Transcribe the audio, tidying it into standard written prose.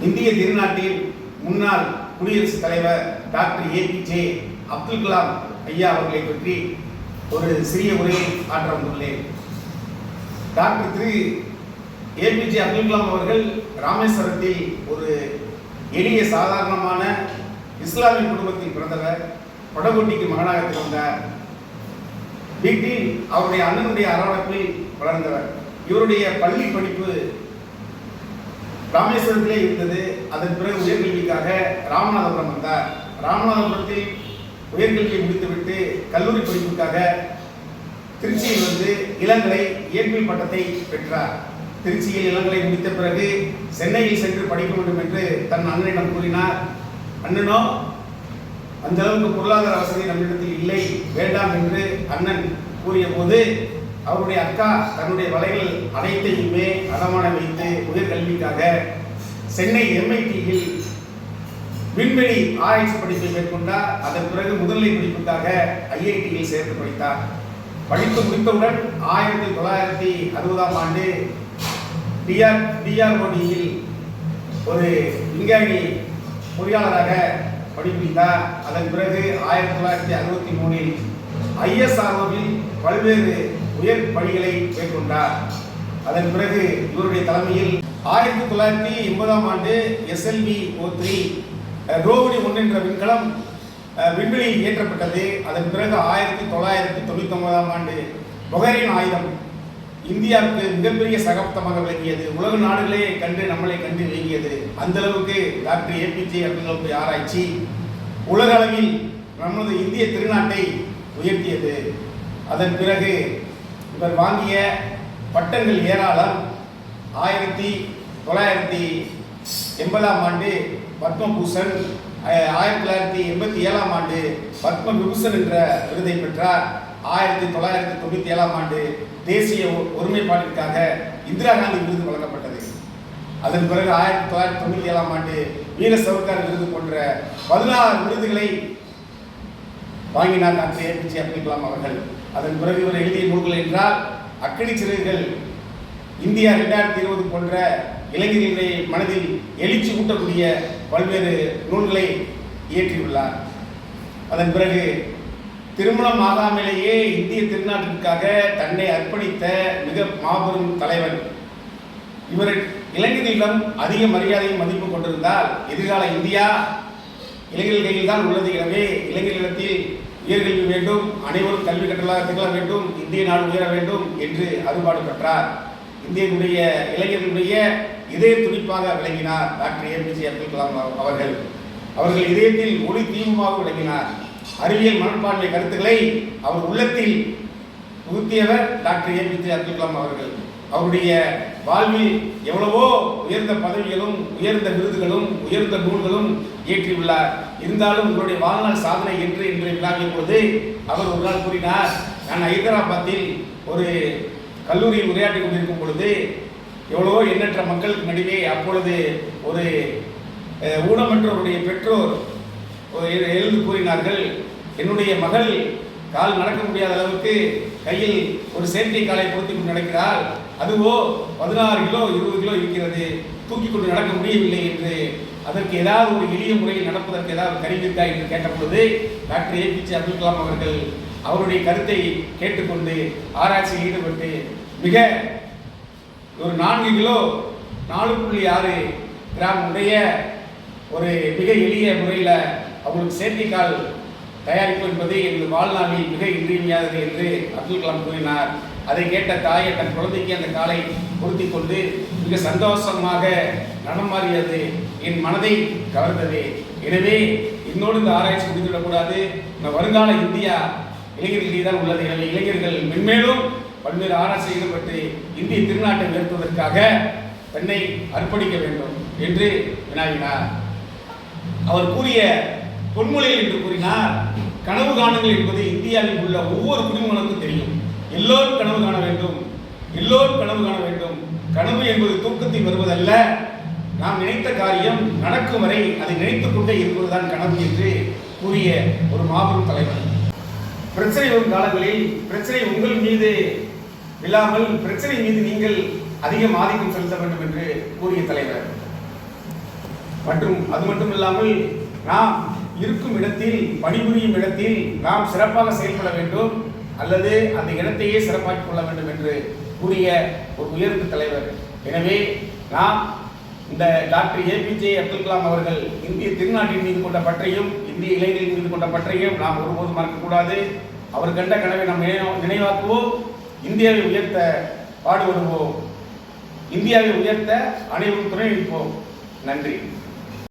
இந்திய திருநாட்டில் முன்னாள் குடியரசுத் தலைவர் டாக்டர் ஏபிஜே அப்துல் கலாம் ஐயா அவர்களை பற்றி ஒரு சிறிய உரையை ஆற்ற வந்துள்ளேன். டாக்டர் திரு ஏபிஜே அப்துல் கலாம் அவர்கள் ராமேஸ்வரத்தில் ஒரு எளிய சாதாரணமான இஸ்லாமிய குடும்பத்தில் பிறந்தவர். படகோட்டிக்கு மகனாக திகழ்ந்தார். வீட்டில் அவருடைய அண்ணனுடைய அரவணைப்பில் வளர்ந்தவர். இவருடைய பள்ளி படிப்பு ராமேஸ்வரத்திலே இருந்தது. அதன் பிறகு உயர்கல்விக்காக ராமநாதபுரம் வந்தார். ராமநாதபுரத்தில் உயர்கல்வியை முடித்துவிட்டு கல்லூரி படிப்புக்காக திருச்சியில் வந்து இளங்கலை இயற்பியல் பட்டத்தை பெற்றார். திருச்சியில் இளங்கலை முடித்த பிறகு சென்னையில் சென்று படிக்க வேண்டும் என்று தன் அண்ணனிடம் கூறினார். அண்ணனோ அந்த அளவுக்கு பொருளாதார வசதி நம்மிடத்தில் இல்லை, வேண்டாம் என்று அண்ணன் கூறிய போது அவருடைய அக்கா தன்னுடைய வலைகள் அனைத்தையுமே அடமான வைத்து உயர்கல்விக்காக சென்னை MIT-யில் விண்வெளி ஆராய்ச்சி படிப்பை மேற்கொண்டார். அதன் பிறகு முதுநிலை படிப்புக்காக IIT-யில் சேர்த்து படித்தார். படித்து முடித்தவுடன் 1960ஆம் ஆண்டு DRDO-யில் ஒரு விஞ்ஞானி பொறியாளராக படிப்பித்தார். அதன் பிறகு 1963இல் ISRO-வில் பல்வேறு உயர் பணிகளை மேற்கொண்டார். அதன் பிறகு இவருடைய தலைமையில் 1980ஆம் ஆண்டு SLV-03 ரோகிணி 1 என்ற விண்கலம் விண்வெளியில் ஏற்றப்பட்டது. அதன் பிறகு 1999ஆம் ஆண்டு பொகரின் ஆயுதம் இந்தியாவுக்கு மிகப்பெரிய சகாப்தமாக விளங்கியது. உலக நாடுகளே கண்டு நம்மளை கண்டு விளங்கியது. அந்த அளவுக்கு டாக்டர் ஏபிஜே அப்துல் கலாமுடைய ஆராய்ச்சி உலக அளவில் நமது இந்திய திருநாட்டை உயர்த்தியது. அதன் பிறகு இவர் வாங்கிய பட்டங்கள் ஏராளம். 1980ஆம் ஆண்டு பத்மபூஷன், 1987ஆம் ஆண்டு பத்ம விபூஷன் என்ற விருதை பெற்றார். 1997ஆம் ஆண்டு தேசிய ஒருமைப்பாட்டிற்காக இந்திரா காந்தி விருது வழங்கப்பட்டது. அதன் பிறகு 1997ஆம் ஆண்டு வீர சவர்க்கார் விருது போன்ற 16 விருதுகளை வாங்கினார் டாக்டர் ஏபிஜே அப்துல் கலாம் அவர்கள். அதன் பிறகு இவர் எழுதிய நூல்கள் என்றால் அக்கடி சிறுகள், இந்தியா 2020 போன்ற இளைஞர்களுடைய மனதில் எழுச்சி ஊட்டக்கூடிய பல்வேறு நூல்களை இயற்றியுள்ளார். அதன் பிறகு திருமணம் ஆகாமலேயே இந்திய திருநாட்டிற்காக தன்னை அர்ப்பணித்த மிக மாபெரும் தலைவர் இவர். இளைஞர்களிடம் அதிக மரியாதையும் மதிப்பு கொண்டிருந்தால் எதிர்கால இந்தியா இளைஞர்கள் கையில் தான் உள்ளது. எனவே இளைஞர்களிடத்தில் உயர்கல்வி வேண்டும், அனைவரும் கல்வி கற்றலாக திகழ வேண்டும், இந்திய நாடு உயர வேண்டும் என்று அறுபாடு பெற்றார். இந்தியனுடைய இளைஞர்களுடைய இதய துடிப்பாக விளங்கினார் டாக்டர் ஏபிஜே அப்துல் கலாம் அவர்கள். அவர்கள் இதயத்தில் ஒளி தீபமாக விளங்கினார். அறிவியல் மனப்பான்மை கருத்துக்களை அவர் உள்ளத்தில் புகுத்தியவர் டாக்டர் ஏபிஜே அப்துல் கலாம் அவர்கள். அவருடைய வாழ்வில் எவ்வளவோ உயர்ந்த பதவிகளும் உயர்ந்த விருதுகளும் உயர்ந்த நூல்களும் இயற்றியுள்ளார். இருந்தாலும் உங்களுடைய வாழ்நாள் சாதனை என்று விளங்கிய பொழுது அவர் ஒரு நாள் கூறினார், நான் ஹைதராபாத்தில் ஒரு கல்லூரியில் உரையாற்றி கொண்டிருக்கும் பொழுது எவ்வளவோ எண்ணற்ற மக்களுக்கு நடுவே அப்பொழுது ஒரு ஊனமற்றவருடைய பெற்றோர் எழுந்து கூறினார்கள், என்னுடைய மகள் கால் நடக்க முடியாத அளவுக்கு கையில் ஒரு செயற்கை காலை பொருத்தி கொண்டு நடக்கிறாள், அதுவோ 16 கிலோ 20 கிலோ இருக்கிறது, தூக்கி கொண்டு நடக்க முடியவில்லை என்று. அதற்கு ஏதாவது ஒரு எளிய முறையில் நடப்பதற்கு ஏதாவது கருவி இருக்கா என்று கேட்டபொழுது டாக்டர் ஏபிஜே அப்துல் கலாம் அவர்கள் அவருடைய கருத்தை கேட்டுக்கொண்டு ஆராய்ச்சியில் ஈடுபட்டு மிக ஒரு 4 கிலோ 4.6 கிராம் உடைய ஒரு மிக எளிய முறையில் அவங்களுக்கு செயற்கைக்கால் தயாரிப்பு என்பது எங்கள் வாழ்நாளில் மிக இன்றியமையாதது என்று அப்துல் கலாம் கூறினார். அதை கேட்ட தாயை தன் குழந்தைக்கு அந்த காலை பொருத்தி கொண்டு மிக சந்தோஷமாக நடமாறியது என் மனதை கவர்ந்தது. எனவே என்னோடு இந்த ஆராய்ச்சி முடிந்துவிடக்கூடாது. இந்த வருங்கால இந்தியா இளைஞர்களிடையே தான் உள்ளது. எனவே இளைஞர்கள் மென்மேலும் பல்வேறு ஆராய்ச்சி ஈடுபட்டு இந்திய திருநாட்டை உயர்த்துவதற்காக தன்னை அர்ப்பணிக்க வேண்டும் என்று வினாவினார். அவர் கூறிய பொன்மொழிகள் என்று கூறினார், கனவு காணுங்கள் என்பது இந்தியாவில் உள்ள ஒவ்வொரு குடிமகனுக்கும் தெரியும். எல்லோரும் கனவு காண வேண்டும், எல்லோரும் கனவு காண வேண்டும். கனவு என்பது தூக்கத்தில் வருவதல்ல, நாம் நினைத்த காரியம் நடக்கும் வரை அதை நினைத்துக் கொண்டே இருப்பதுதான் கனவு என்று கூறிய ஒரு மாபெரும் தலைவர். பிரச்சனை வரும் காலங்களில் பிரச்சனை உங்கள் மீது விழாமல் பிரச்சனை மீது நீங்கள் அதிகம் ஆதிக்கம் செலுத்த வேண்டும் என்று கூறிய தலைவர். மற்றும் அது மட்டும் இல்லாமல் நாம் இருக்கும் இடத்தில், பணிபுரியும் இடத்தில் நாம் சிறப்பாக செயல்பட வேண்டும் அல்லது அந்த இடத்தையே சிறப்பாக்கிக் கொள்ள வேண்டும் என்று கூறிய ஒரு உயர்ந்த தலைவர். எனவே நாம் இந்த டாக்டர் ஏபிஜே அப்துல் கலாம் அவர்கள் இந்திய திருநாட்டின் மீது கொண்ட பற்றையும் இந்திய இளைஞர்கள் மீது கொண்ட பற்றையும் நாம் ஒருபோதும் மறக்கக்கூடாது. அவர் கண்ட கனவை நாம் நினைவாக்குவோம். இந்தியாவை உயர்த்த பாடுபடுவோம். இந்தியாவை உயர்த்த அனைவரும் துணை நிற்போம். நன்றி.